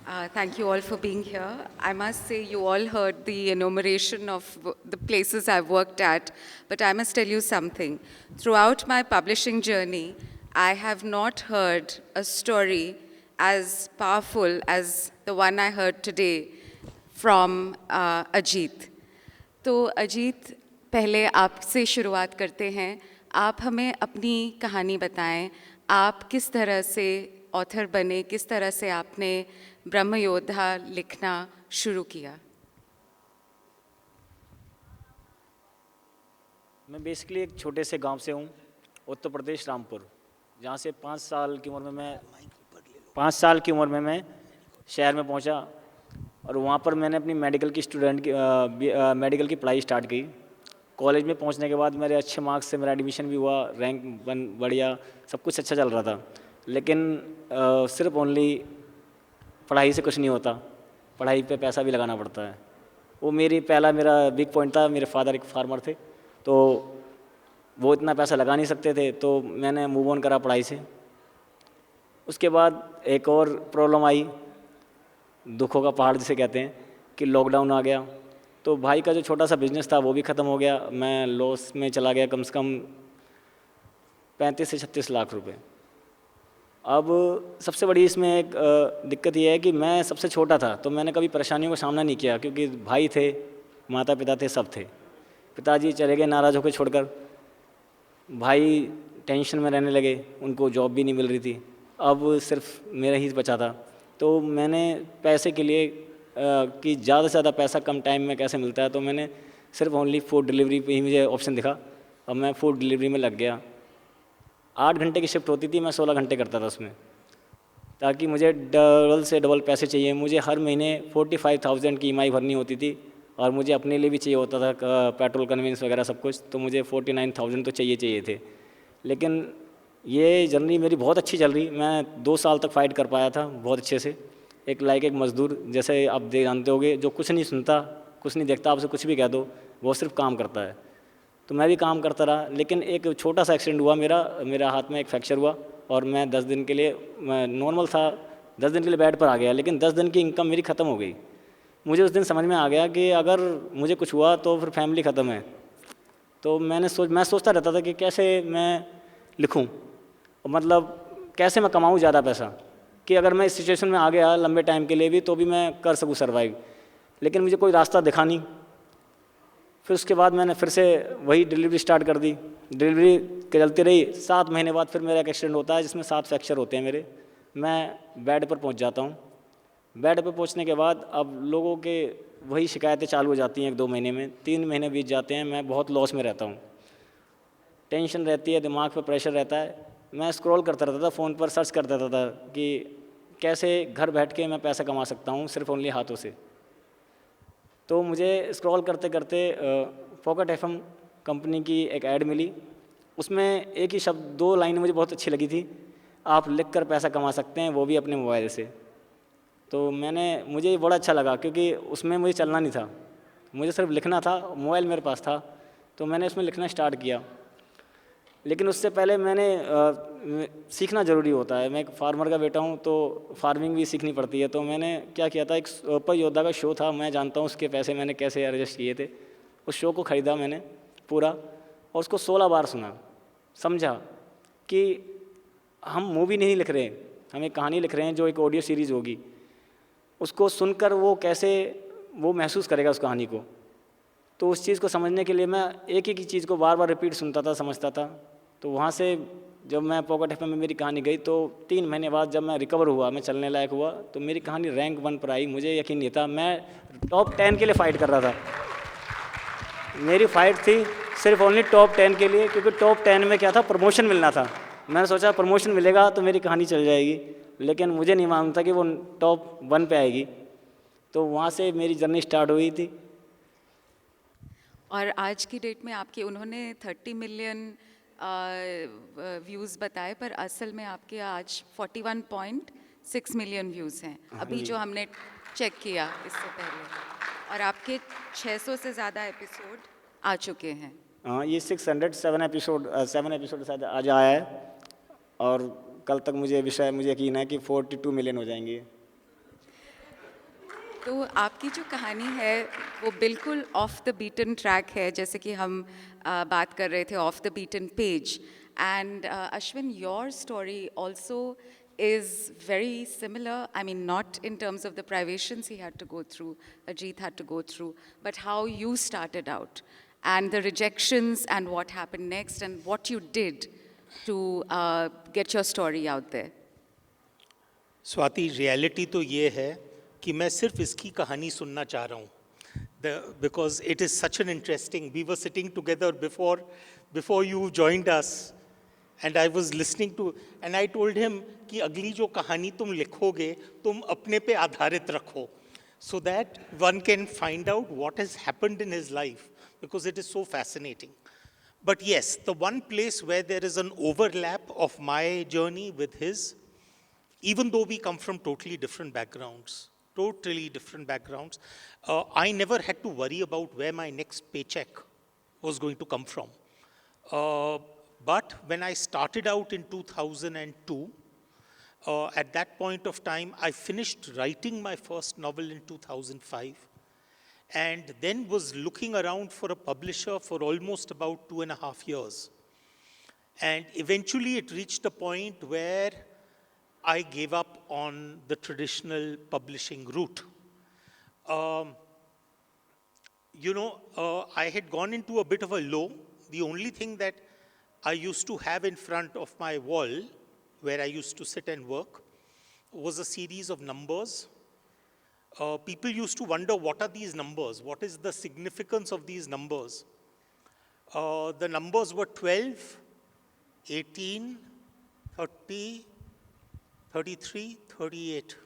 Thank you all for being here. I must say, you all heard the enumeration of the places I've worked at, but I must tell you something. Throughout my publishing journey, I have not heard a story as powerful as the one I heard today from Ajit. तो अजीत, पहले आपसे शुरुआत करते हैं। आप हमें अपनी कहानी बताएं। आप किस तरह से ऑथर बने, किस तरह से आपने ब्रह्मयोद्धा लिखना शुरू किया? मैं बेसिकली एक छोटे से गांव से हूं, उत्तर प्रदेश रामपुर, जहां से 5 साल की उम्र में मैं शहर में पहुंचा और वहां पर मैंने अपनी मेडिकल की पढ़ाई स्टार्ट की। कॉलेज में पहुंचने के बाद मेरे अच्छे मार्क्स से मेरा एडमिशन भी हुआ, रैंक बन बढ़िया, सब कुछ अच्छा चल रहा था। लेकिन सिर्फ ओनली पढ़ाई से कुछ नहीं होता, पढ़ाई पे पैसा भी लगाना पड़ता है। वो मेरा बिग पॉइंट था। मेरे फादर एक फार्मर थे, तो वो इतना पैसा लगा नहीं सकते थे, तो मैंने मूव ऑन करा पढ़ाई से। उसके बाद एक और प्रॉब्लम आई, दुखों का पहाड़ जिसे कहते हैं, कि लॉकडाउन आ गया। तो भाई का जो छोटा सा बिजनेस था वो भी ख़त्म हो गया। मैं लॉस में चला गया, कम से कम 35 से 36 लाख रुपए। अब सबसे बड़ी इसमें एक दिक्कत ये है कि मैं सबसे छोटा था, तो मैंने कभी परेशानियों का सामना नहीं किया, क्योंकि भाई थे, माता पिता थे, सब थे। पिताजी चले गए नाराज़ होकर छोड़कर, भाई टेंशन में रहने लगे, उनको जॉब भी नहीं मिल रही थी। अब सिर्फ मेरा ही बचा था। तो मैंने पैसे के लिए कि ज़्यादा से ज़्यादा पैसा कम टाइम में कैसे मिलता है, तो मैंने सिर्फ ओनली फूड डिलीवरी पे ही मुझे ऑप्शन दिखा और मैं फूड डिलीवरी में लग गया। 8 घंटे की शिफ्ट होती थी, मैं 16 घंटे करता था उसमें, ताकि मुझे डबल से डबल पैसे चाहिए। मुझे हर महीने 45,000 की ईएमआई भरनी होती थी और मुझे अपने लिए भी चाहिए होता था पेट्रोल कन्वेंस वगैरह सब कुछ, तो मुझे 49,000 तो चाहिए थे। लेकिन ये जर्नी मेरी बहुत अच्छी चल रही, मैं 2 साल तक फ़ाइट कर पाया था बहुत अच्छे से। एक मज़दूर, जैसे आप जानते होगे, जो कुछ नहीं सुनता, कुछ नहीं देखता, आपसे कुछ भी कह दो, वो सिर्फ काम करता है। तो मैं भी काम करता रहा, लेकिन एक छोटा सा एक्सीडेंट हुआ, मेरा हाथ में एक फ्रैक्चर हुआ और मैं 10 दिन के लिए, मैं नॉर्मल था, 10 दिन के लिए बेड पर आ गया। लेकिन 10 दिन की इनकम मेरी ख़त्म हो गई। मुझे उस दिन समझ में आ गया कि अगर मुझे कुछ हुआ तो फिर फैमिली ख़त्म है। तो मैं सोचता रहता था कि कैसे मैं लिखूं, मतलब कैसे मैं कमाऊं ज़्यादा पैसा, कि अगर मैं इस सिचुएशन में आ गया लंबे टाइम के लिए भी, तो भी मैं कर सकूं सर्वाइव। लेकिन मुझे कोई रास्ता दिखा नहीं। फिर उसके बाद मैंने फिर से वही डिलीवरी स्टार्ट कर दी। डिलीवरी चलती रही। 7 महीने बाद फिर मेरा एक एक्सीडेंट होता है, जिसमें 7 फ्रैक्चर होते हैं मेरे। मैं बेड पर पहुंच जाता हूं। बेड पर पहुंचने के बाद अब लोगों के वही शिकायतें चालू हो जाती हैं। 1-2 महीने में 3 महीने बीत जाते हैं, मैं बहुत लॉस में रहता हूँ। टेंशन रहती है, दिमाग पर प्रेशर रहता है। मैं स्क्रॉल करता रहता था, फ़ोन पर सर्च करता रहता था कि कैसे घर बैठ के मैं पैसा कमा सकता हूँ सिर्फ ओनली हाथों से। तो मुझे स्क्रॉल करते करते पॉकेट एफएम कंपनी की एक ऐड मिली। उसमें एक ही शब्द, 2 लाइनें मुझे बहुत अच्छी लगी थी, आप लिख कर पैसा कमा सकते हैं, वो भी अपने मोबाइल से। तो मुझे ये बड़ा अच्छा लगा, क्योंकि उसमें मुझे चलना नहीं था, मुझे सिर्फ लिखना था, मोबाइल मेरे पास था। तो मैंने उसमें लिखना स्टार्ट किया। लेकिन उससे पहले सीखना ज़रूरी होता है। मैं एक फार्मर का बेटा हूँ, तो फार्मिंग भी सीखनी पड़ती है। तो मैंने क्या किया था, एक सुपर योद्धा का शो था, मैं जानता हूँ उसके पैसे मैंने कैसे एडजस्ट किए थे। उस शो को ख़रीदा मैंने पूरा, और उसको 16 बार सुना, समझा कि हम मूवी नहीं लिख रहे, हम एक कहानी लिख रहे हैं जो एक ऑडियो सीरीज़ होगी। उसको सुनकर वो कैसे वो महसूस करेगा उस कहानी को। तो उस चीज़ को समझने के लिए मैं एक ही चीज़ को बार बार रिपीट सुनता था, समझता था। तो वहाँ से जब मैं पॉकेट एफएम में मेरी कहानी गई, तो 3 महीने बाद जब मैं रिकवर हुआ, मैं चलने लायक हुआ, तो मेरी कहानी रैंक 1 पर आई। मुझे यकीन नहीं था, मैं टॉप 10 के लिए फ़ाइट कर रहा था। मेरी फ़ाइट थी सिर्फ ओनली टॉप 10 के लिए, क्योंकि टॉप 10 में क्या था, प्रमोशन मिलना था। मैंने सोचा प्रमोशन मिलेगा तो मेरी कहानी चल जाएगी, लेकिन मुझे नहीं मालूम था कि वो टॉप 1 पे आएगी। तो वहाँ से मेरी जर्नी स्टार्ट हुई थी। और आज की डेट में आपके उन्होंने 30 मिलियन व्यूज़ बताए, पर असल में आपके आज 41.6 मिलियन व्यूज़ हैं अभी, जो हमने चेक किया इससे पहले। और आपके 600 से ज़्यादा एपिसोड आ चुके हैं। हाँ, ये 7 एपिसोड शायद आज आया है, और कल तक मुझे यकीन है कि 42 मिलियन हो जाएंगे। तो आपकी जो कहानी है वो बिल्कुल ऑफ द बीटन ट्रैक है, जैसे कि हम बात कर रहे थे of the beaten page. And Ashwin, your story also is very similar. I mean, not in terms of the privations he had to go through, Ajit had to go through, but how you started out and the rejections and what happened next and what you did to get your story out there. Swati, reality तो ये है कि मैं सिर्फ इसकी कहानी सुनना चाह रहा हूँ, because it is such an interesting. We were sitting together before you joined us, and I was listening to, and I told him कि अगली जो कहानी तुम लिखोगे तुम अपने पे आधारित रखो, so that one can find out what has happened in his life, because it is so fascinating. But yes, the one place where there is an overlap of my journey with his, even though we come from totally different backgrounds, I never had to worry about where my next paycheck was going to come from. But when I started out in 2002, at that point of time, I finished writing my first novel in 2005, and then was looking around for a publisher for almost about 2.5 years. And eventually it reached a point where I gave up on the traditional publishing route. I had gone into a bit of a low. The only thing that I used to have in front of my wall, where I used to sit and work, was a series of numbers. People used to wonder, what are these numbers? What is the significance of these numbers? The numbers were 12, 18, 30, 33, 38.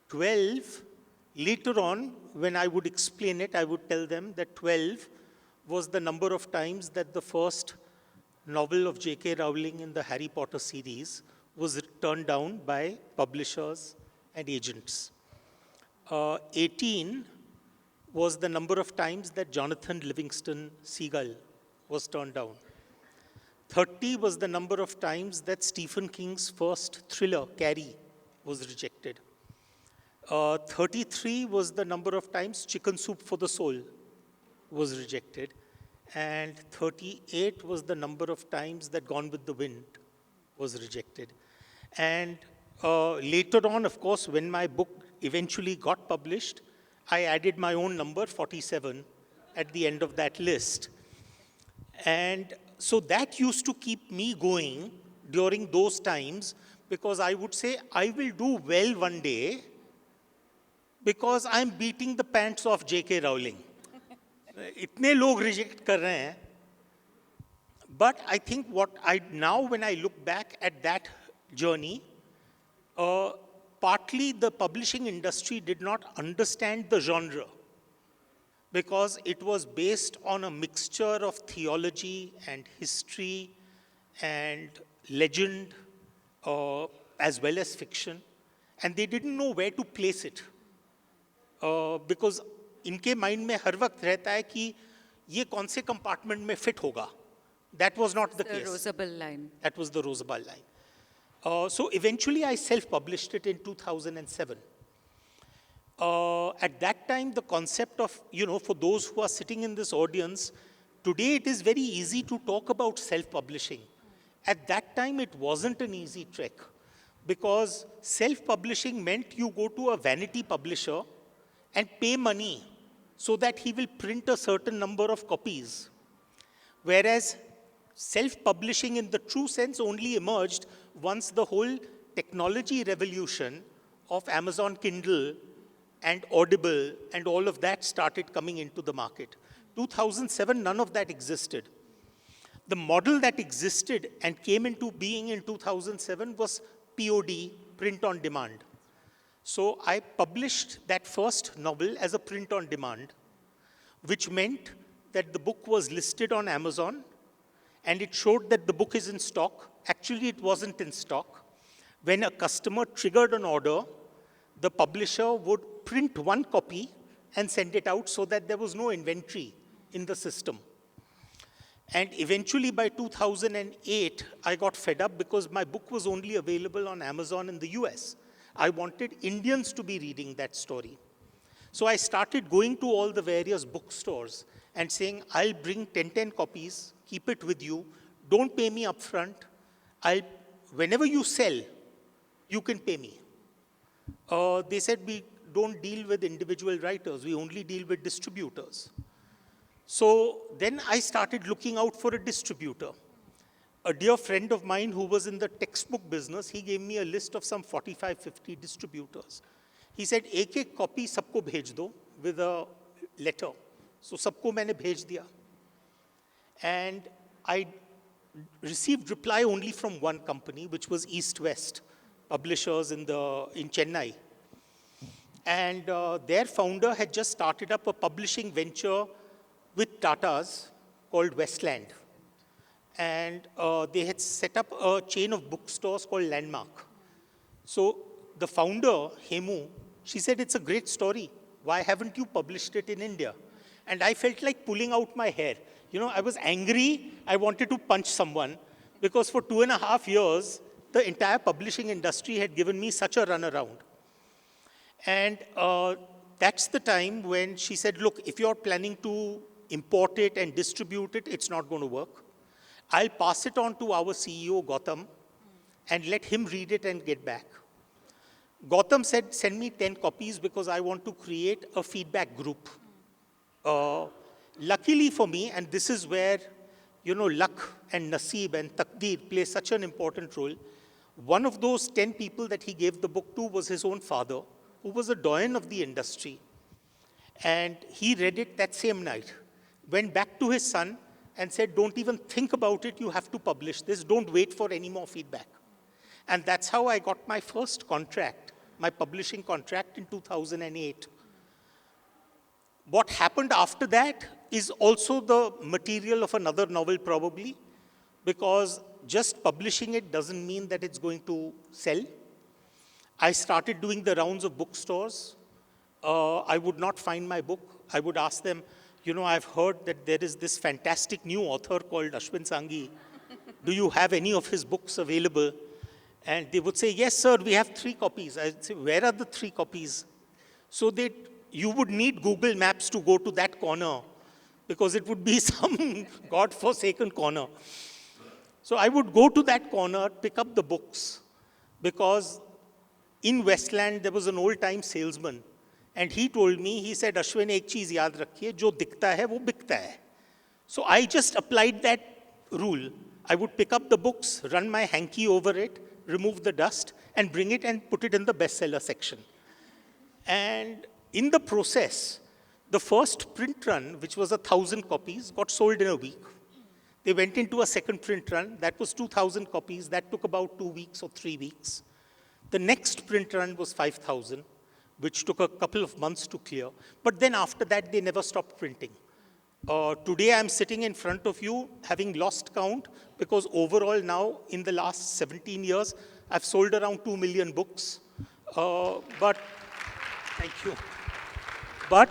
12, later on, when I would explain it, I would tell them that 12 was the number of times that the first novel of J.K. Rowling in the Harry Potter series was turned down by publishers and agents. 18 was the number of times that Jonathan Livingston Seagull was turned down. 30 was the number of times that Stephen King's first thriller, Carrie, was rejected. 33 was the number of times Chicken Soup for the Soul was rejected. And 38 was the number of times that Gone with the Wind was rejected. And later on, of course, when my book eventually got published, I added my own number, 47, at the end of that list. And so that used to keep me going during those times, because I would say, I will do well one day because I'm beating the pants off J.K. Rowling. इतने लोग reject कर रहे हैं. But I think now when I look back at that journey, partly the publishing industry did not understand the genre, because it was based on a mixture of theology and history and legend, as well as fiction, and they didn't know where to place it, because इनके mind में हर वक्त रहता है कि ये कौन से compartment में फिट होगा. That was not the case. Rosabelle line. That was the Rosabelle line. So eventually I self-published it in 2007. At that time, the concept of, for those who are sitting in this audience, today it is very easy to talk about self-publishing. At that time, it wasn't an easy trek, because self-publishing meant you go to a vanity publisher and pay money so that he will print a certain number of copies. Whereas self-publishing in the true sense only emerged once the whole technology revolution of Amazon Kindle and Audible and all of that started coming into the market. 2007, none of that existed. The model that existed and came into being in 2007 was POD, print on demand. So I published that first novel as a print on demand, which meant that the book was listed on Amazon and it showed that the book is in stock. Actually, it wasn't in stock. When a customer triggered an order, the publisher would print one copy and send it out so that there was no inventory in the system. And eventually by 2008, I got fed up because my book was only available on Amazon in the US. I wanted Indians to be reading that story. So I started going to all the various bookstores and saying, I'll bring 10 copies, keep it with you, don't pay me upfront. Whenever you sell, you can pay me. They said, we don't deal with individual writers, we only deal with distributors. So then I started looking out for a distributor. A dear friend of mine who was in the textbook business, he gave me a list of some 45, 50 distributors. He said, एक copy सबको भेज दो with a letter. So सबको मैंने भेज दिया. And I received reply only from one company, which was East West Publishers in Chennai. And their founder had just started up a publishing venture with Tatas called Westland. And they had set up a chain of bookstores called Landmark. So the founder, Hemu, she said, it's a great story. Why haven't you published it in India? And I felt like pulling out my hair. You know, I was angry. I wanted to punch someone because for 2.5 years, the entire publishing industry had given me such a runaround. And that's the time when she said, look, if you're planning to import it and distribute it, it's not going to work. I'll pass it on to our CEO, Gautam, and let him read it and get back. Gautam said, send me 10 copies because I want to create a feedback group. Luckily for me, and this is where, you know, luck and naseeb and taqdeer play such an important role, one of those 10 people that he gave the book to was his own father, who was a doyen of the industry. And he read it that same night, went back to his son and said, don't even think about it, you have to publish this, don't wait for any more feedback. And that's how I got my first contract, my publishing contract in 2008. What happened after that is also the material of another novel probably, because just publishing it doesn't mean that it's going to sell. I started doing the rounds of bookstores. I would not find my book. I would ask them, you know, I've heard that there is this fantastic new author called Ashwin Sanghi. Do you have any of his books available? And they would say, yes, sir, we have 3 copies. I'd say, where are the 3 copies? So you would need Google Maps to go to that corner because it would be some God-forsaken corner. So I would go to that corner, pick up the books, because in Westland, there was an old-time salesman. And he told me, he said, Ashwin, ek cheez yaad rakhiye, jo dikhta hai, wo bikta hai. So I just applied that rule. I would pick up the books, run my hanky over it, remove the dust, and bring it and put it in the bestseller section. And in the process, the first print run, which was 1,000 copies, got sold in a week. They went into a second print run. That was 2,000 copies. That took about 2 weeks or 3 weeks. The next print run was 5,000, which took a couple of months to clear. But then after that, they never stopped printing. Today, I'm sitting in front of you having lost count because overall now, in the last 17 years, I've sold around 2 million books. But thank you. But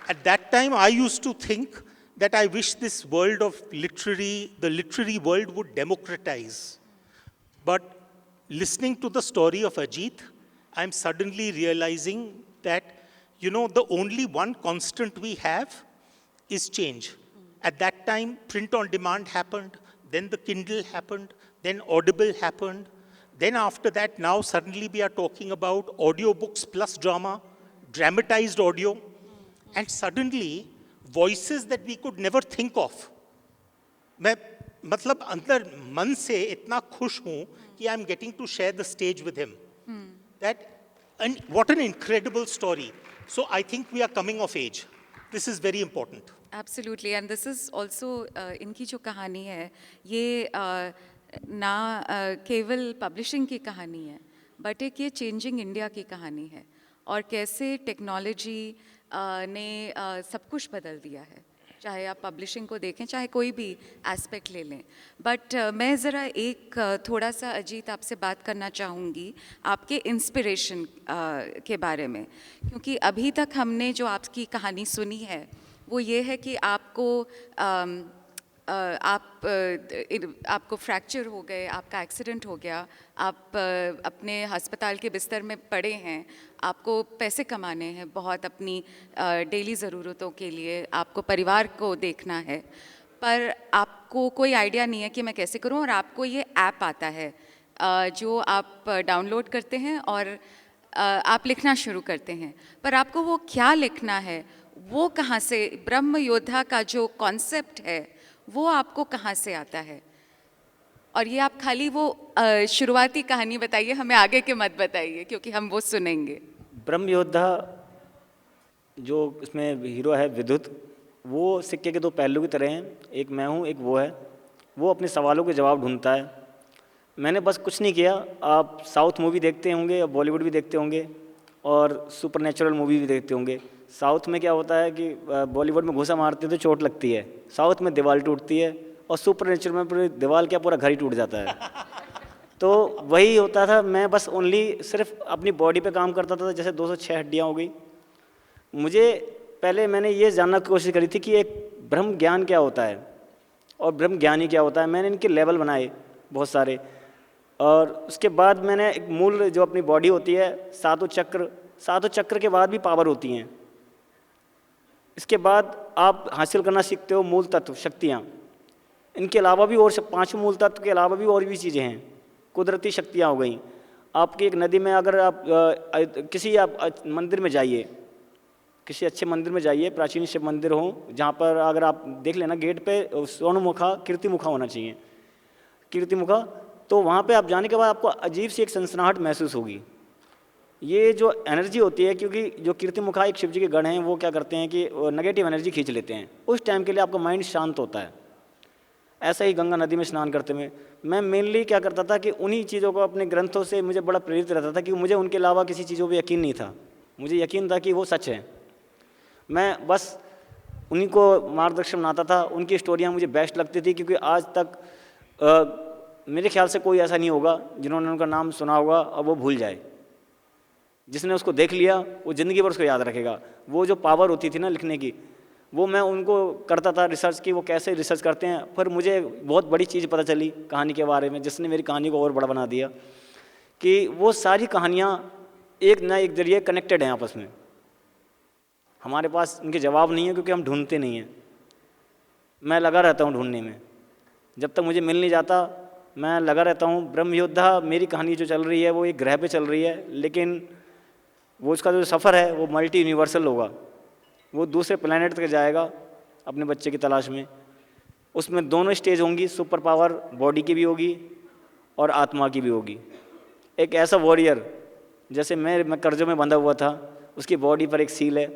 at that time, I used to think that I wish this world of the literary world would democratize. But listening to the story of Ajit, I'm suddenly realizing that, you know, the only one constant we have is change. At that time, print on demand happened, then the Kindle happened, then Audible happened. Then after that, now suddenly we are talking about audiobooks plus drama, dramatized audio, and suddenly voices that we could never think of. मैं मतलब अंदर मन से इतना खुश हूँ कि I'm getting to share the stage with him. And what an incredible story. So I think we are coming of age. This is very important. Absolutely, and this is also इनकी जो कहानी है ये ना केवल पब्लिशिंग की कहानी है बट एक ये चेंजिंग इंडिया की कहानी है और कैसे टेक्नोलॉजी ने सब कुछ बदल दिया है, चाहे आप पब्लिशिंग को देखें चाहे कोई भी एस्पेक्ट ले लें. बट मैं ज़रा एक थोड़ा सा अजीत आपसे बात करना चाहूँगी आपके इंस्पिरेशन के बारे में, क्योंकि अभी तक हमने जो आपकी कहानी सुनी है वो ये है कि आपको आपको फ्रैक्चर हो गए, आपका एक्सीडेंट हो गया, आप अपने अस्पताल के बिस्तर में पड़े हैं, आपको पैसे कमाने हैं बहुत अपनी डेली ज़रूरतों के लिए, आपको परिवार को देखना है, पर आपको कोई आइडिया नहीं है कि मैं कैसे करूं, और आपको ये ऐप आता है जो आप डाउनलोड करते हैं और आप लिखना शुरू करते हैं, पर आपको वो क्या लिखना है, वो कहाँ से, ब्रह्म योद्धा का जो कॉन्सेप्ट है वो आपको कहाँ से आता है? और ये आप खाली वो शुरुआती कहानी बताइए, हमें आगे के मत बताइए क्योंकि हम वो सुनेंगे। ब्रह्म योद्धा जो इसमें हीरो है विद्युत, वो सिक्के के दो पहलू की तरह हैं, एक मैं हूँ एक वो है। वो अपने सवालों के जवाब ढूंढता है। मैंने बस कुछ नहीं किया। आप साउथ मूवी देखते होंगे या बॉलीवुड भी देखते होंगे और सुपरनेचुरल मूवी भी देखते होंगे। साउथ में क्या होता है कि बॉलीवुड में घुसा मारते हैं तो चोट लगती है, साउथ में दीवार टूटती है, और सुपरनेचुरल में पूरी दीवार क्या पूरा घर ही टूट जाता है। तो वही होता था। मैं बस ओनली सिर्फ अपनी बॉडी पे काम करता था, जैसे 206 हड्डियाँ हो गई। मुझे पहले मैंने ये जानने की कोशिश करी थी कि एक ब्रह्म ज्ञान क्या होता है और ब्रह्म ज्ञानी क्या होता है। मैंने इनके लेवल बनाए बहुत सारे, और उसके बाद मैंने एक मूल जो अपनी बॉडी होती है, सातों चक्र के बाद भी पावर होती हैं। इसके बाद आप हासिल करना सीखते हो मूल तत्व शक्तियाँ। इनके अलावा भी और 5 मूल तत्व के अलावा भी और भी चीज़ें हैं। कुदरती शक्तियाँ हो गई। आपकी एक नदी में अगर आप किसी आप मंदिर में जाइए, किसी अच्छे मंदिर में जाइए, प्राचीन शिव मंदिर हो, जहाँ पर अगर आप देख लेना गेट पे स्वर्णमुखा कीर्तिमुखा होना चाहिए, कीर्तिमुखा। तो वहाँ पे आप जाने के बाद आपको अजीब सी एक सनसनाहट महसूस होगी। ये जो एनर्जी होती है, क्योंकि जो कीर्तिमुखा एक शिव जी के गण हैं, वो क्या करते हैं कि नेगेटिव एनर्जी खींच लेते हैं। उस टाइम के लिए आपका माइंड शांत होता है। ऐसा ही गंगा नदी में स्नान करते में मैं मेनली क्या करता था कि उन्हीं चीज़ों को अपने ग्रंथों से मुझे बड़ा प्रेरित रहता था, कि मुझे उनके अलावा किसी चीज़ों पर यकीन नहीं था। मुझे यकीन था कि वो सच है। मैं बस उन्हीं को मार्गदर्शन बनाता था। उनकी स्टोरियाँ मुझे बेस्ट लगती थी, क्योंकि आज तक मेरे ख्याल से कोई ऐसा नहीं होगा जिन्होंने उनका नाम सुना होगा और वो भूल जाए। जिसने उसको देख लिया वो ज़िंदगी भर उसको याद रखेगा। वो जो पावर होती थी ना लिखने की, वो मैं उनको करता था रिसर्च की, वो कैसे रिसर्च करते हैं। फिर मुझे बहुत बड़ी चीज़ पता चली कहानी के बारे में, जिसने मेरी कहानी को और बड़ा बना दिया, कि वो सारी कहानियाँ एक ना एक जरिए कनेक्टेड हैं आपस में। हमारे पास उनके जवाब नहीं है क्योंकि हम ढूंढते नहीं हैं। मैं लगा रहता हूँ ढूंढने में, जब तक मुझे मिल नहीं जाता मैं लगा रहता हूँ। ब्रह्म योद्धा मेरी कहानी जो चल रही है वो एक ग्रह पे चल रही है, लेकिन वो उसका जो सफ़र है वो मल्टी यूनिवर्सल होगा। वो दूसरे प्लेनेट तक जाएगा अपने बच्चे की तलाश में। उसमें दोनों स्टेज होंगी, सुपर पावर बॉडी की भी होगी और आत्मा की भी होगी। एक ऐसा वॉरियर, जैसे मैं कर्जों में बंधा हुआ था, उसकी बॉडी पर एक सील है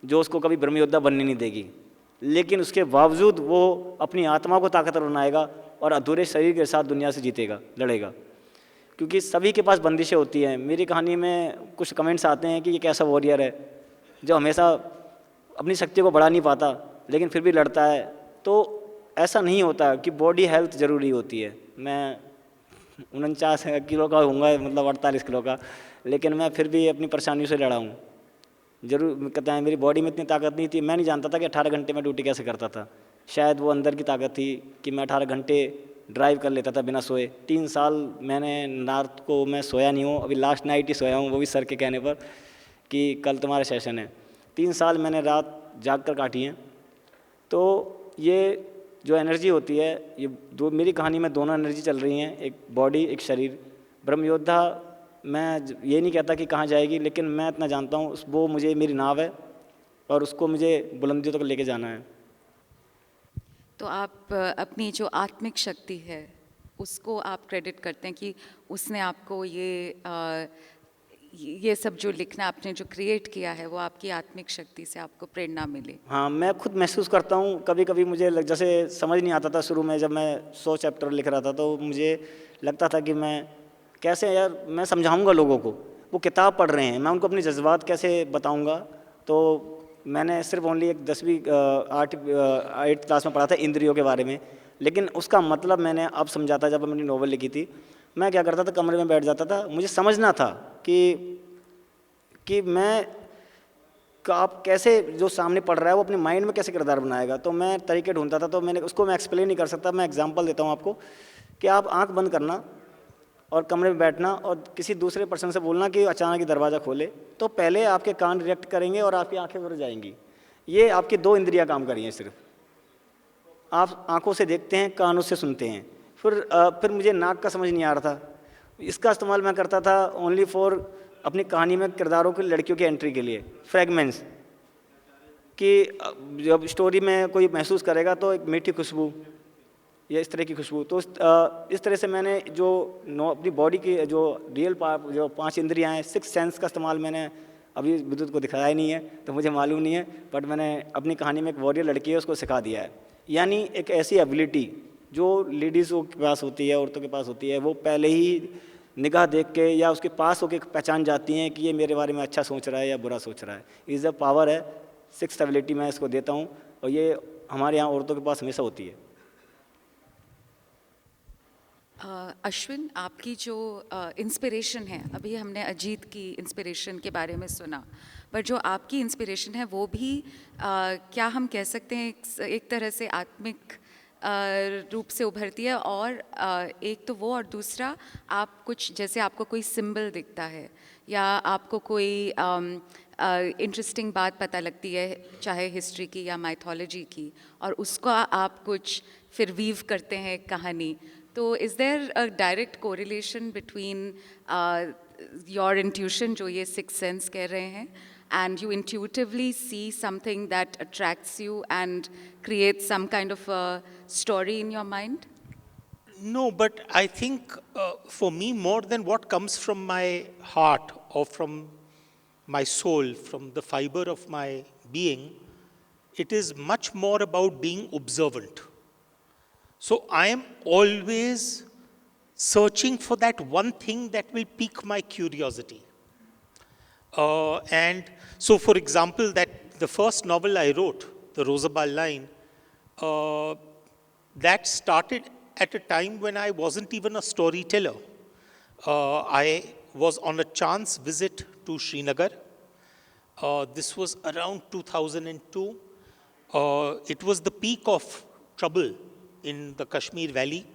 जो उसको कभी ब्रह्म योद्धा बनने नहीं देगी, लेकिन उसके बावजूद वो अपनी आत्मा को ताकतवर बनाएगा और अधूरे शरीर के साथ दुनिया से जीतेगा, लड़ेगा। क्योंकि सभी के पास बंदिशें होती हैं। मेरी कहानी में कुछ कमेंट्स आते हैं कि ये कैसा वॉरियर है जो हमेशा अपनी शक्ति को बढ़ा नहीं पाता लेकिन फिर भी लड़ता है। तो ऐसा नहीं होता कि बॉडी हेल्थ ज़रूरी होती है। मैं 49 किलो का हूँगा, मतलब 48 किलो का, लेकिन मैं फिर भी अपनी परेशानियों से लड़ा हूँ। जरूर कहते हैं मेरी बॉडी में इतनी ताकत नहीं थी। मैं नहीं जानता था कि 18 घंटे में ड्यूटी कैसे करता था। शायद वो अंदर की ताकत थी कि मैं 18 घंटे ड्राइव कर लेता था बिना सोए। 3 साल मैंने रात को मैं सोया नहीं हूँ। अभी लास्ट नाइट ही सोया हूँ, वो भी सर के कहने पर कि कल तुम्हारा सेशन है। 3 साल मैंने रात जाग कर काटी हैं। तो ये जो एनर्जी होती है, ये दो मेरी कहानी में दोनों एनर्जी चल रही हैं, एक बॉडी एक शरीर। ब्रह्म योद्धा मैं ये नहीं कहता कि कहाँ जाएगी, लेकिन मैं इतना जानता हूँ वो मुझे मेरी नाव है और उसको मुझे बुलंदियों तक लेके जाना है। तो आप अपनी जो आत्मिक शक्ति है उसको आप क्रेडिट करते हैं कि उसने आपको ये सब जो लिखना आपने जो क्रिएट किया है वो आपकी आत्मिक शक्ति से आपको प्रेरणा मिले? हाँ, मैं खुद महसूस करता हूँ। कभी कभी मुझे जैसे समझ नहीं आता था शुरू में, जब मैं 100 चैप्टर लिख रहा था तो मुझे लगता था कि मैं कैसे यार मैं समझाऊंगा लोगों को, वो किताब पढ़ रहे हैं, मैं उनको अपने जज्बात कैसे बताऊंगा। तो मैंने सिर्फ ओनली एक 10वीं 8th क्लास में पढ़ा था इंद्रियों के बारे में, लेकिन उसका मतलब मैंने अब समझा था जब मैंने नॉवल लिखी थी। मैं क्या करता था, कमरे में बैठ जाता था, मुझे समझना था कि मैं आप कैसे जो सामने पढ़ रहा है वो अपने माइंड में कैसे किरदार बनाएगा। तो मैं तरीके ढूंढता था, तो मैं एक्सप्लेन नहीं कर सकता। मैं एग्जांपल देता हूँ आपको कि आप आंख बंद करना और कमरे में बैठना और किसी दूसरे पर्सन से बोलना कि अचानक ही दरवाज़ा खोले, तो पहले आपके कान रिएक्ट करेंगे और आपकी आंखें उड़ जाएंगी। ये आपकी 2 इंद्रियां काम कर रही हैं सिर्फ। आप आंखों से देखते हैं, कानों से सुनते हैं। फिर मुझे नाक का समझ नहीं आ रहा था। इसका इस्तेमाल मैं करता था ओनली फॉर अपनी कहानी में किरदारों की, लड़कियों की एंट्री के लिए, फ्रेगमेंट्स कि जब स्टोरी में कोई महसूस करेगा तो एक मीठी खुशबू या इस तरह की खुशबू। तो इस तरह से मैंने जो अपनी बॉडी की जो रियल पार्ट, जो 5 इंद्रियां हैं, 6 सेंस का इस्तेमाल मैंने अभी विद्युत को दिखाया ही नहीं है, तो मुझे मालूम नहीं है, बट मैंने अपनी कहानी में एक वॉरियर लड़की है उसको सिखा दिया है। यानी एक ऐसी एबिलिटी जो लेडीज़ों के पास होती है, औरतों के पास होती है, वो पहले ही निगाह देख के या उसके पास होकर पहचान जाती हैं कि ये मेरे बारे में अच्छा सोच रहा है या बुरा सोच रहा है। इज़ अ पावर है, 6th एबिलिटी मैं इसको देता हूँ, और ये हमारे यहाँ औरतों के पास हमेशा होती है। अश्विन, आपकी जो इंस्पिरेशन है, अभी हमने अजीत की इंस्पिरेशन के बारे में सुना, पर जो आपकी इंस्पिरेशन है वो भी क्या हम कह सकते हैं एक तरह से आत्मिक रूप से उभरती है, और एक तो वो, और दूसरा आप कुछ, जैसे आपको कोई सिंबल दिखता है या आपको कोई इंटरेस्टिंग बात पता लगती है, चाहे हिस्ट्री की या माइथोलॉजी की, और उसको आप कुछ फिर वीव करते हैं कहानी। तो is there a direct correlation between your intuition, जो ये 6 सेंस कह रहे हैं, and you intuitively see something that attracts you and creates some kind of a story in your mind? No, but I think for me, more than what comes from my heart or from my soul, from the fiber of my being, it is much more about being observant. So I am always searching for that one thing that will pique my curiosity. And so, for example, that the first novel I wrote, The Rosabal Line, that started at a time when I wasn't even a storyteller. I was on a chance visit to Srinagar. This was around 2002. It was the peak of trouble in the Kashmir Valley.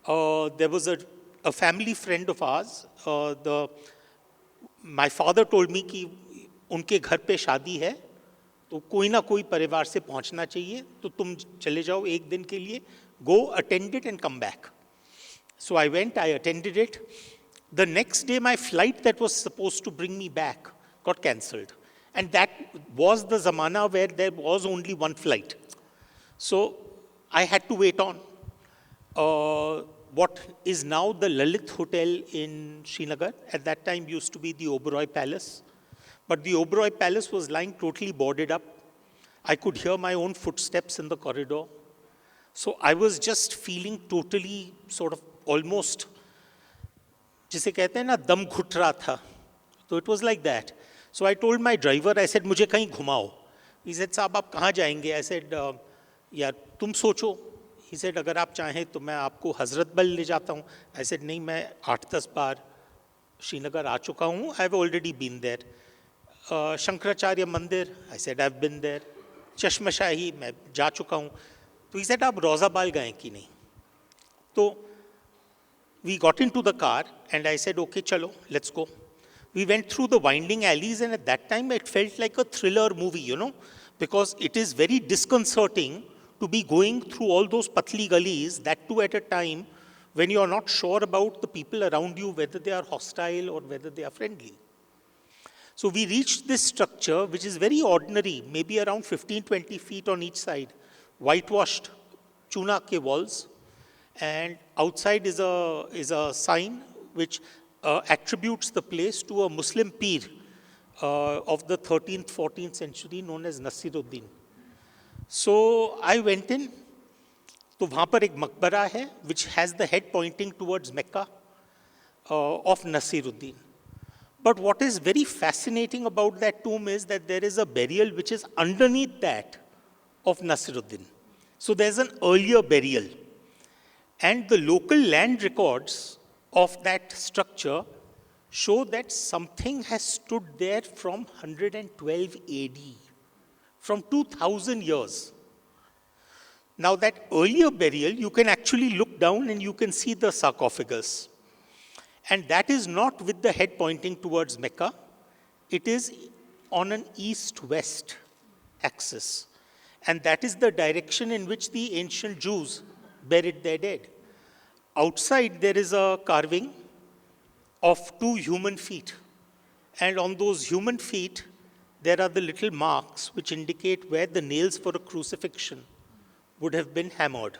There was a family friend of ours. My father told me कि उनके घर पे शादी है, तो कोई ना कोई परिवार से पहुंचना चाहिए, तो तुम चले जाओ एक दिन के लिए, go attend it and come back. So I went, I attended it. The next day my flight that was supposed to bring me back got cancelled. And that was the zamana where there was only one flight. So I had to wait on. What is now the Lalit Hotel in Srinagar, at that time used to be the Oberoi Palace. But the Oberoi Palace was lying totally boarded up. I could hear my own footsteps in the corridor. So I was just feeling totally sort of almost, जिसे कहते हैं ना, दम घुट रहा था. So it was like that. So I told my driver, I said, मुझे कहीं घुमाओ. He said, साहब आप कहाँ जाएंगे? I said, यार तुम सोचो. He said, अगर आप चाहें तो मैं आपको हजरत बल ले जाता हूँ. I said, नहीं, मैं 8-10 बार श्रीनगर आ चुका हूँ. I have already been there. Shankaracharya मंदिर, I said, I've been there. चश्मशाही, मैं जा चुका हूँ. तो he said, आप रोज़ाबाल गए कि नहीं? तो we got into the car and I said, okay, chalo, let's go. We went through the winding alleys, and at that time it felt like a thriller movie, you know, because it is very disconcerting to be going through all those patli gullies, that too at a time when you are not sure about the people around you, whether they are hostile or whether they are friendly. So we reached this structure, which is very ordinary, maybe around 15-20 feet on each side, whitewashed chuna ke walls, and outside is a sign which attributes the place to a Muslim Peer of the 13th, 14th century known as Nasiruddin. So I went in. तो वहाँ पर एक मकबरा है which has the head pointing towards Mecca of Nasiruddin. But what is very fascinating about that tomb is that there is a burial which is underneath that of Nasiruddin. So there's an earlier burial. And the local land records of that structure show that something has stood there from 112 AD, from 2000 years. Now that earlier burial, you can actually look down and you can see the sarcophagus. And that is not with the head pointing towards Mecca. It is on an east-west axis. And that is the direction in which the ancient Jews buried their dead. Outside, there is a carving of 2 human feet. And on those human feet, there are the little marks which indicate where the nails for a crucifixion would have been hammered.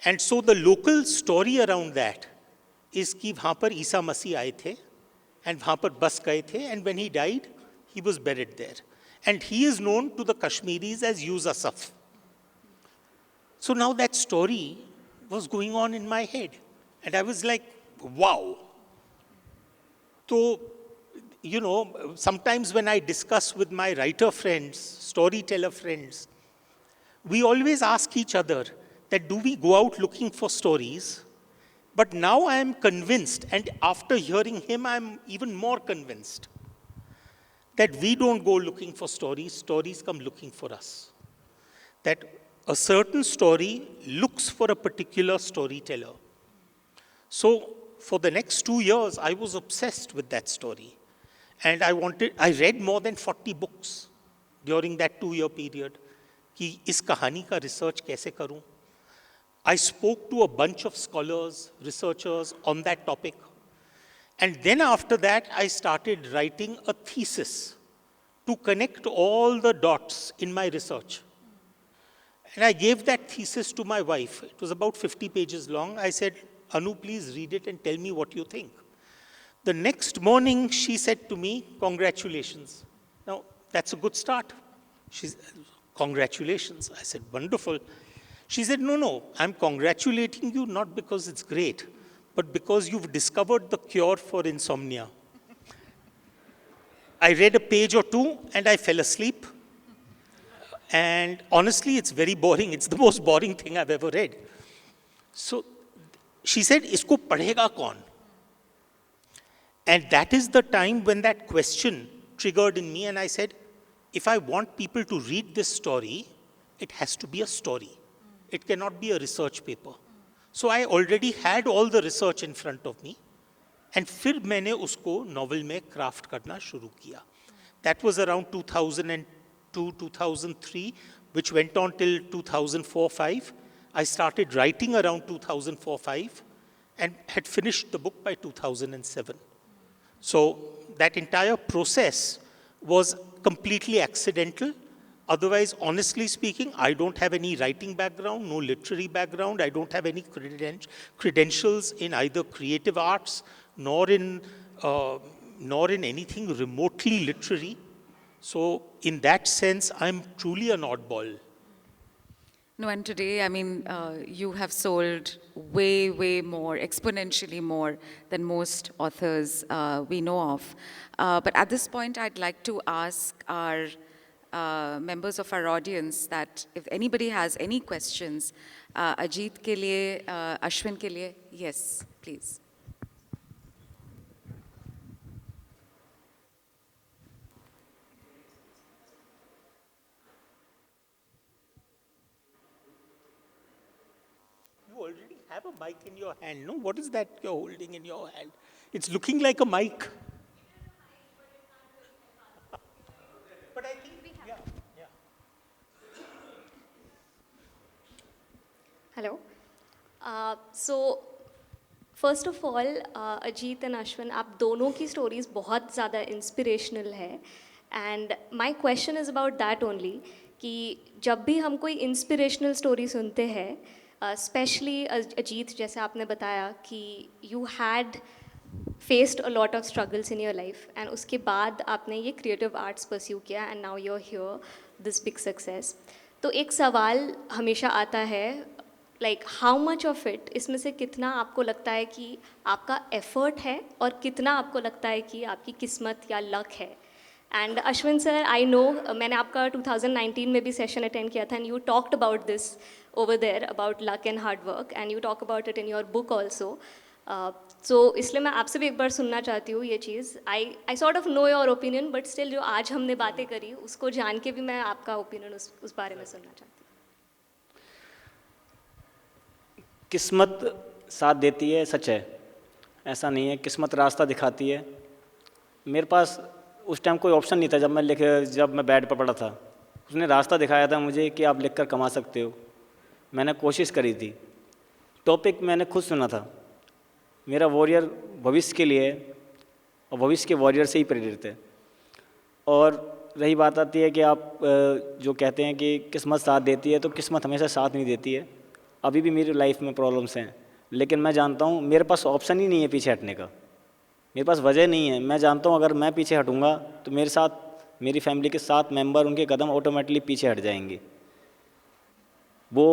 And so the local story around that is कि वहाँ पर ईसा मसीह आए थे and वहाँ पर बस गए थे, and when he died, he was buried there. And he is known to the Kashmiris as Yusuf. So now that story was going on in my head. And I was like, wow. So, you know, sometimes when I discuss with my writer friends, storyteller friends, we always ask each other that do we go out looking for stories? But now I am convinced, and after hearing him, I'm even more convinced that we don't go looking for stories, stories come looking for us. That a certain story looks for a particular storyteller. So for the next 2 years, I was obsessed with that story. And I read more than 40 books during that 2-year period. कि इस कहानी का research कैसे करूं? I spoke to a bunch of scholars, researchers on that topic. And then after that, I started writing a thesis to connect all the dots in my research. And I gave that thesis to my wife. It was about 50 pages long. I said, Anu, please read it and tell me what you think. The next morning, she said to me, congratulations. Now, that's a good start. She said, congratulations. I said, wonderful. She said, no, I'm congratulating you not because it's great, but because you've discovered the cure for insomnia. I read a page or 2 and I fell asleep. And honestly, it's very boring. It's the most boring thing I've ever read. So she said, isko padhega kaun? And that is the time when that question triggered in me, and I said, if I want people to read this story, it has to be a story. It cannot be a research paper. So I already had all the research in front of me, and फिर मैंने उसको novel में craft करना शुरू किया. That was around 2002, 2003, which went on till 2004-05. I started writing around 2004-05 and had finished the book by 2007. So that entire process was completely accidental. Otherwise, honestly speaking, I don't have any writing background, no literary background. I don't have any credentials in either creative arts nor in anything remotely literary. So in that sense, I'm truly an oddball. No, and today, I mean, you have sold way, way more, exponentially more than most authors we know of. But at this point, I'd like to ask our members of our audience that if anybody has any questions, Ajit ke liye, Ashwin ke liye, yes, please. You already have a mic in your hand, no? What is that you're holding in your hand? It's looking like a mic. But I think, yeah. Hello. So, first of all, Ajit and Ashwin, आप दोनों की stories बहुत ज़्यादा inspirational है. And my question is about that only, कि जब भी हम कोई inspirational story सुनते हैं, especially Ajit, जैसे आपने बताया कि you had faced a lot of struggles in your life, and उसके बाद आपने ये creative arts pursue किया, and now you're here, this big success. तो एक सवाल हमेशा आता है, like how much of it, इसमें से कितना आपको लगता है कि आपका effort है और कितना आपको लगता है कि आपकी किस्मत या luck है. And Ashwin sir, I know, मैंने आपका 2019 में भी session attend किया था, and you talked about this over there, about luck and hard work, and you talk about it in your book also. सो इसलिए मैं आपसे भी एक बार सुनना चाहती हूँ ये चीज़. I sort of know your opinion, but still जो आज हमने बातें करी उसको जान के भी मैं आपका ओपिनियन उस बारे में सुनना चाहती हूँ. किस्मत साथ देती है, सच है, ऐसा नहीं है. किस्मत रास्ता दिखाती है. मेरे पास उस टाइम कोई ऑप्शन नहीं था. जब मैं बेड पर पड़ा था, उसने रास्ता दिखाया था मुझे कि आप लिखकर कमा सकते हो. मैंने कोशिश करी थी. टॉपिक मैंने खुद सुना था. मेरा वॉरियर भविष्य के लिए है और भविष्य के वॉरियर से ही प्रेरित है. और रही बात आती है कि आप जो कहते हैं कि किस्मत साथ देती है, तो किस्मत हमेशा साथ नहीं देती है. अभी भी मेरी लाइफ में प्रॉब्लम्स हैं, लेकिन मैं जानता हूँ मेरे पास ऑप्शन ही नहीं है पीछे हटने का. मेरे पास वजह नहीं है. मैं जानता हूँ अगर मैं पीछे हटूँगा तो मेरे साथ मेरी फैमिली के 7 मेंबर, उनके कदम ऑटोमेटिकली पीछे हट जाएंगे. वो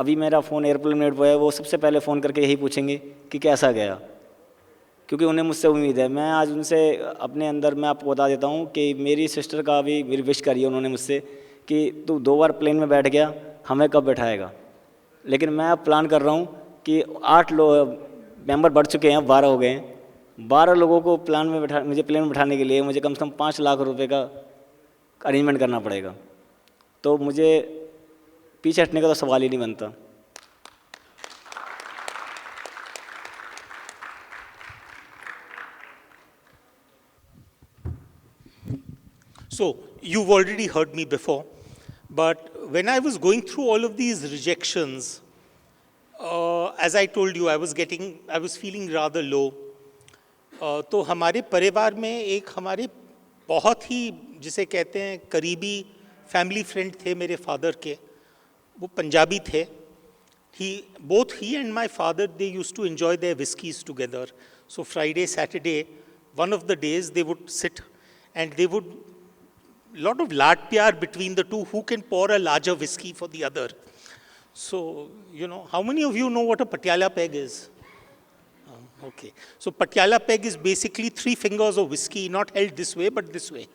अभी मेरा फ़ोन एयरप्लेन मोड पर है, वो सबसे पहले फ़ोन करके यही पूछेंगे कि कैसा गया, क्योंकि उन्हें मुझसे उम्मीद है. मैं आज उनसे अपने अंदर मैं आपको बता देता हूँ कि मेरी सिस्टर का भी मेरी विश करी है उन्होंने मुझसे कि तू 2 बार प्लेन में बैठ गया, हमें कब बैठाएगा. लेकिन मैं अब प्लान कर रहा हूँ कि 8 मेंबर बढ़ चुके हैं, 12 हो गए हैं. 12 लोगों को मुझे प्लेन में बैठाने के लिए मुझे कम से कम 5 लाख रुपए का अरेंजमेंट करना पड़ेगा. तो मुझे पीछे हटने का तो सवाल ही नहीं बनता. So, you've already heard me before, but when I was going through all of these rejections, as I told you, I was feeling rather low. तो हमारे परिवार में एक हमारे बहुत ही जिसे कहते हैं करीबी फैमिली फ्रेंड थे मेरे फादर के. वो पंजाबी थे. Both he and my father, they used to enjoy their whiskeys together. So Friday, Saturday, one of the days they would sit and they would, lot of laad pyar between the two, who can pour a larger whiskey for the other. So, how many of you know what a Patiala peg is? Okay. So Patiala peg is basically 3 fingers of whiskey, not held this way, but this way.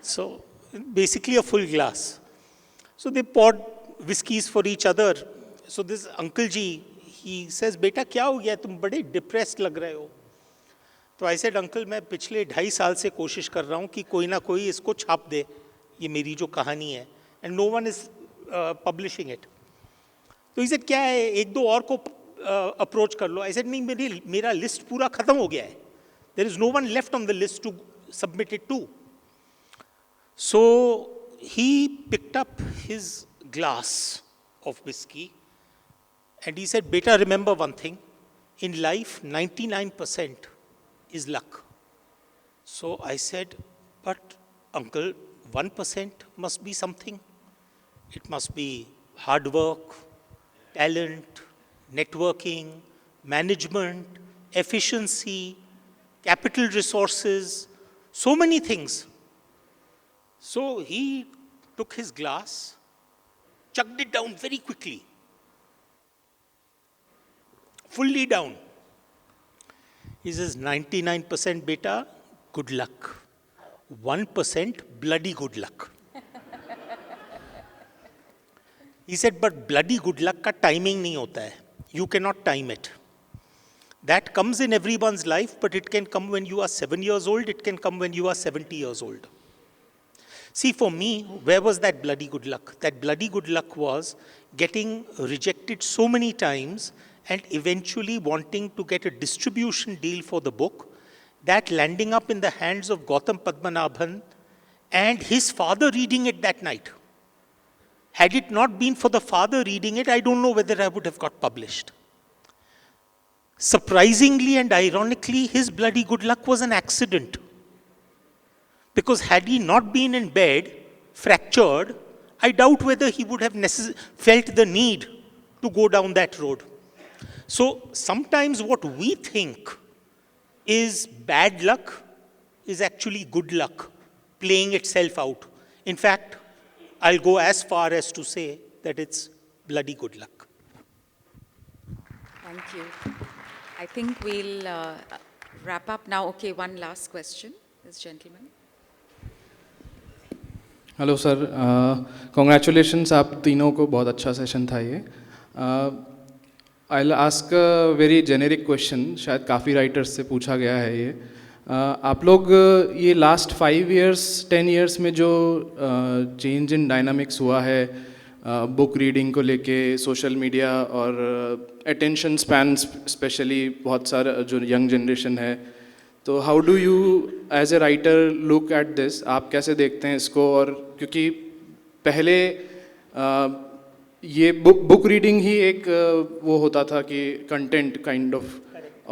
So basically a full glass. So they poured whiskeys for each other. So this uncle ji, he says, "Beta, kya ho gaya? Tum bade depressed lag rahe ho." तो I said, "Uncle, मैं पिछले 2.5 साल से कोशिश कर रहा हूँ कि कोई ना कोई इसको छाप दे, ये मेरी जो कहानी है, and no one is publishing it." तो he said, "क्या है, 1-2 और को अप्रोच कर लो." I said, "नहीं, मेरा लिस्ट पूरा खत्म हो गया है. There is no one left on the list to submit it to." So he picked up his glass of whiskey and he said, "Beta, remember one thing. In life, 99% is luck." So I said, "But uncle, 1% must be something. It must be hard work, talent, networking, management, efficiency, capital resources, so many things." So he took his glass, chugged it down very quickly, fully down. He says, "99% beta, good luck. 1% bloody good luck." He said, "But bloody good luck का timing नहीं होता है. You cannot time it. That comes in everyone's life, but it can come when you are 7 years old, it can come when you are 70 years old." See, for me, where was that bloody good luck? That bloody good luck was getting rejected so many times and eventually wanting to get a distribution deal for the book, that landing up in the hands of Gautam Padmanabhan and his father reading it that night. Had it not been for the father reading it, I don't know whether I would have got published. Surprisingly and ironically, his bloody good luck was an accident. Because had he not been in bed, fractured, I doubt whether he would have felt the need to go down that road. So sometimes what we think is bad luck is actually good luck playing itself out. In fact, I'll go as far as to say that it's bloody good luck. Thank you. I think we'll wrap up now. Okay, one last question, this gentleman. Hello sir, congratulations, आप तीनों को. बहुत अच्छा session था ये. I'll ask a very generic question, शायद काफ़ी writers से पूछा गया है ये. आप लोग ये लास्ट 5 years 10 years में जो चेंज इन डायनामिक्स हुआ है बुक रीडिंग को लेके, सोशल मीडिया और अटेंशन स्पैन स्पेशली बहुत सारा जो यंग जनरेशन है, तो how do you as a writer look at this? आप कैसे देखते हैं इसको? और क्योंकि पहले ये बुक रीडिंग ही एक वो होता था कि कंटेंट काइंड ऑफ,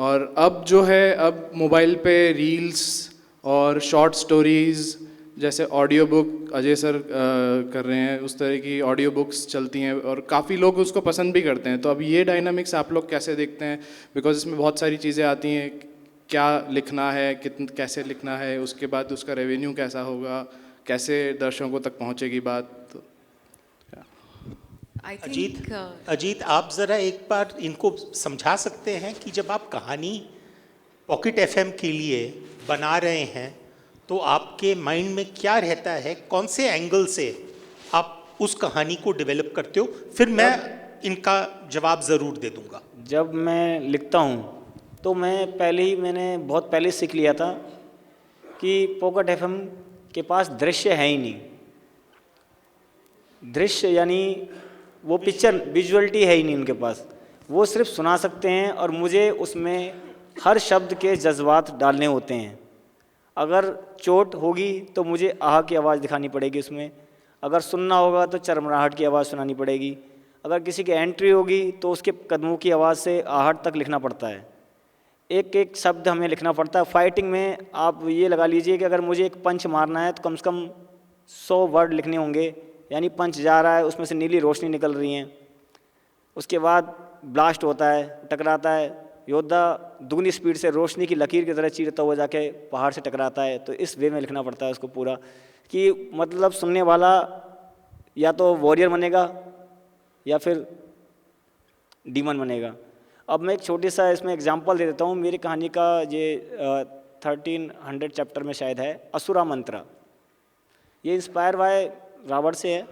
और अब जो है अब मोबाइल पे रील्स और शॉर्ट स्टोरीज, जैसे ऑडियो बुक अजय सर कर रहे हैं, उस तरह की ऑडियो बुक्स चलती हैं और काफ़ी लोग उसको पसंद भी करते हैं. तो अब ये डायनामिक्स आप लोग कैसे देखते हैं? बिकॉज इसमें बहुत सारी चीज़ें आती हैं, क्या लिखना है, कैसे लिखना है, उसके बाद उसका रेवेन्यू कैसा होगा, कैसे दर्शकों तक पहुंचेगी बात. तो I अजीत think अजीत आप ज़रा एक बार इनको समझा सकते हैं कि जब आप कहानी पॉकेट एफएम के लिए बना रहे हैं तो आपके माइंड में क्या रहता है, कौन से एंगल से आप उस कहानी को डेवलप करते हो? फिर मैं इनका जवाब ज़रूर दे दूंगा. जब मैं लिखता हूँ तो मैंने बहुत पहले सीख लिया था कि पॉकेट एफएम के पास दृश्य है ही नहीं. दृश्य यानी वो पिक्चर विजुअलिटी है ही नहीं उनके पास. वो सिर्फ सुना सकते हैं और मुझे उसमें हर शब्द के जज्बात डालने होते हैं. अगर चोट होगी तो मुझे आह की आवाज़ दिखानी पड़ेगी उसमें. अगर सुनना होगा तो चरमराहट की आवाज़ सुनानी पड़ेगी. अगर किसी की एंट्री होगी तो उसके कदमों की आवाज़ से आहट तक लिखना पड़ता है. एक एक शब्द हमें लिखना पड़ता है. फाइटिंग में आप ये लगा लीजिए कि अगर मुझे एक पंच मारना है तो कम से कम 100 वर्ड लिखने होंगे. यानी पंच जा रहा है, उसमें से नीली रोशनी निकल रही है, उसके बाद ब्लास्ट होता है, टकराता है, योद्धा दुगनी स्पीड से रोशनी की लकीर की तरह चीरता हुआ जाके पहाड़ से टकराता है. तो इस वे में लिखना पड़ता है उसको पूरा, कि मतलब सुनने वाला या तो वॉरियर बनेगा या फिर डीमन बनेगा. अब मैं एक छोटी सा इसमें एग्जांपल दे देता हूँ. मेरी कहानी का ये 1300 चैप्टर में शायद है, असुरा मंत्रा. ये इंस्पायर बाय रावण से है.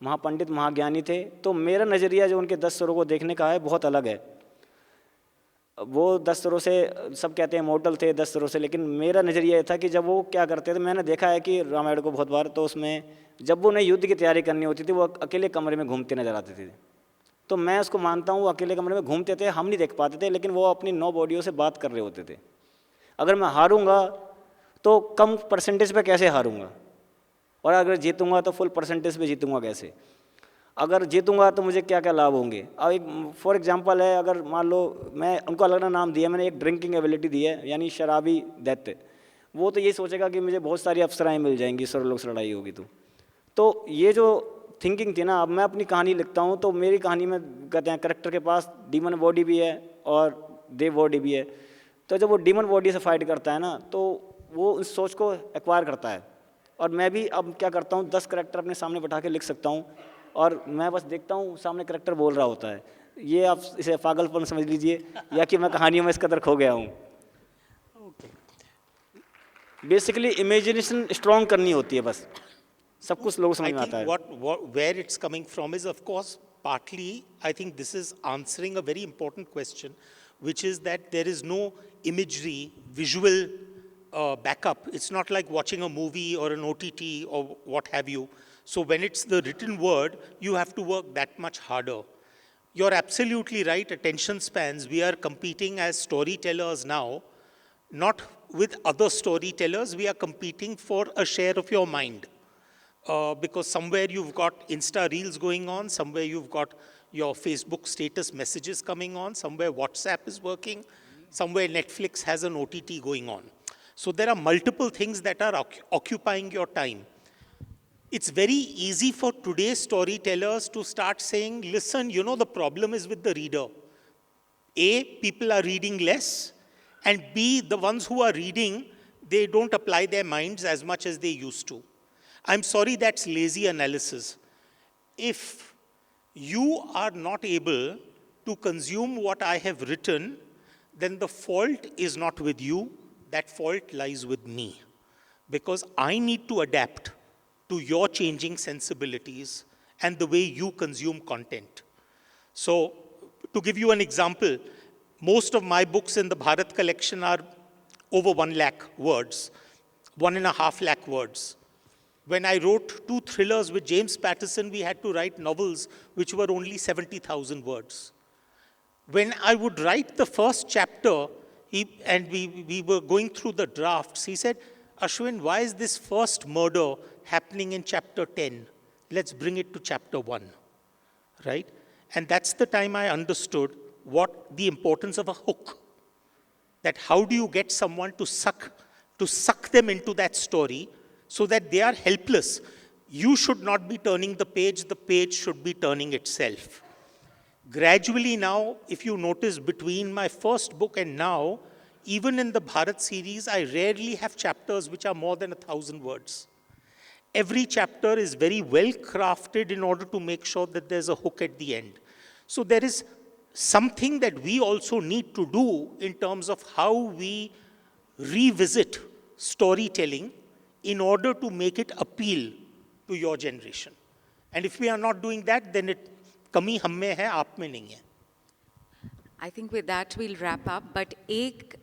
महापंडित महाज्ञानी थे, तो मेरा नज़रिया जो उनके 10 स्वरों को देखने का है बहुत अलग है. वो 10 स्वरों से सब कहते हैं मॉडल थे 10 स्वरों से, लेकिन मेरा नज़रिया ये था कि जब वो क्या करते थे, मैंने देखा है कि रामायण को बहुत बार, तो उसमें जब वो उन्हें युद्ध की तैयारी करनी होती थी वो अकेले कमरे में घूमते नजर आते थे. तो मैं उसको मानता हूँ, वो अकेले कमरे में घूमते थे, हम नहीं देख पाते थे, लेकिन वो अपनी 9 बॉडियों से बात कर रहे होते थे. अगर मैं हारूंगा तो कम परसेंटेज पे कैसे हारूंगा, और अगर जीतूंगा तो फुल परसेंटेज पे जीतूंगा कैसे. अगर जीतूंगा तो मुझे क्या क्या लाभ होंगे. अब एक फॉर एग्जांपल है, अगर मान लो मैं उनको अलग नाम दिया, मैंने एक ड्रिंकिंग एबिलिटी दी है, यानी शराबी दैत्य. वो तो ये सोचेगा कि मुझे बहुत सारी अप्सराएं मिल जाएंगी, सर्वलोक से लड़ाई होगी. तो ये जो थिंकिंग थी ना, अब मैं अपनी कहानी लिखता हूँ तो मेरी कहानी में कहते हैं करेक्टर के पास डीमन बॉडी भी है और देव बॉडी भी है. तो जब वो डीमन बॉडी से फाइट करता है ना, तो वो उस सोच को एक्वायर करता है. और मैं भी अब क्या करता हूँ, 10 करेक्टर अपने सामने बैठा के लिख सकता हूँ, और मैं बस देखता हूँ सामने करेक्टर बोल रहा होता है. ये आप इसे पागलपन समझ लीजिए, या कि मैं कहानियों में इस कदर खो गया हूँ. बेसिकली इमेजिनेशन स्ट्रॉन्ग करनी होती है, बस सब कुछ लोग समझ में आता है. Where it's coming from is, of course, partly, I think this is answering a very important question, which is that there is no imagery, visual backup. It's not like watching a movie or an OTT or what have you. So when it's the written word, you have to work that much harder. You're absolutely right, attention spans, we are competing as storytellers now, not with other storytellers, we are competing for a share of your mind. Because somewhere you've got Insta Reels going on, somewhere you've got your Facebook status messages coming on, somewhere WhatsApp is working, somewhere Netflix has an OTT going on. So there are multiple things that are occupying your time. It's very easy for today's storytellers to start saying, listen, you know, the problem is with the reader. A, people are reading less, and B, the ones who are reading, they don't apply their minds as much as they used to. I'm sorry, that's lazy analysis. If you are not able to consume what I have written, then the fault is not with you, that fault lies with me. Because I need to adapt to your changing sensibilities and the way you consume content. So To give you an example, most of my books in the Bharat collection are over 1 lakh words, 1.5 lakh words. When I wrote 2 thrillers with James Patterson, we had to write novels which were only 70,000 words. When I would write the first chapter, we were going through the drafts, he said, Ashwin, why is this first murder happening in chapter 10? Let's bring it to chapter 1, right? And that's the time I understood what the importance of a hook. That how do you get someone to suck them into that story so that they are helpless. You should not be turning the page should be turning itself. Gradually now, if you notice between my first book and now, even in the Bharat series, I rarely have chapters which are more than 1,000 words. Every chapter is very well crafted in order to make sure that there's a hook at the end. So there is something that we also need to do in terms of how we revisit storytelling in order to make it appeal to your generation. And if we are not doing that, then कमी हम में है, आप में नहीं है. I think with that we'll wrap up, but एक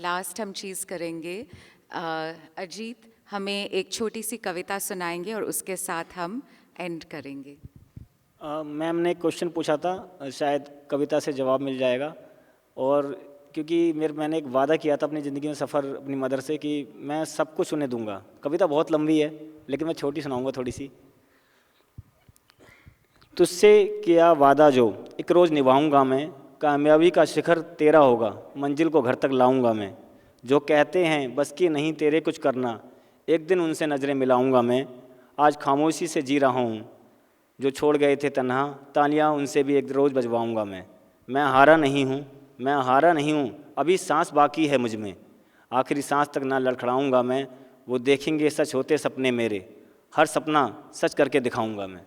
last हम चीज़ करेंगे. अजीत हमें एक छोटी सी कविता सुनाएंगे और उसके साथ हम end करेंगे. मैम ने एक क्वेश्चन पूछा था, शायद कविता से जवाब मिल जाएगा. और क्योंकि मैंने एक वादा किया था अपनी ज़िंदगी में सफ़र अपनी मदर से कि मैं सब कुछ उन्हें दूंगा. कविता बहुत लंबी है लेकिन मैं छोटी सुनाऊंगा थोड़ी सी. तुझसे किया वादा जो एक रोज़ निभाऊंगा मैं, कामयाबी का शिखर तेरा होगा, मंजिल को घर तक लाऊंगा मैं. जो कहते हैं बस की नहीं तेरे कुछ करना, एक दिन उनसे नज़रें मिलाऊंगा मैं. आज खामोशी से जी रहा हूँ, जो छोड़ गए थे तन्हा, तालियाँ उनसे भी एक रोज़ बजवाऊंगा मैं. मैं हारा नहीं हूँ, मैं हारा नहीं हूँ, अभी सांस बाकी है मुझ में, आखिरी सांस तक ना लड़खड़ाऊंगा मैं. वो देखेंगे सच होते सपने मेरे, हर सपना सच करके दिखाऊंगा मैं.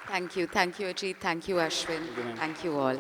Thank you, Ajit, thank you, Ashwin, thank you all.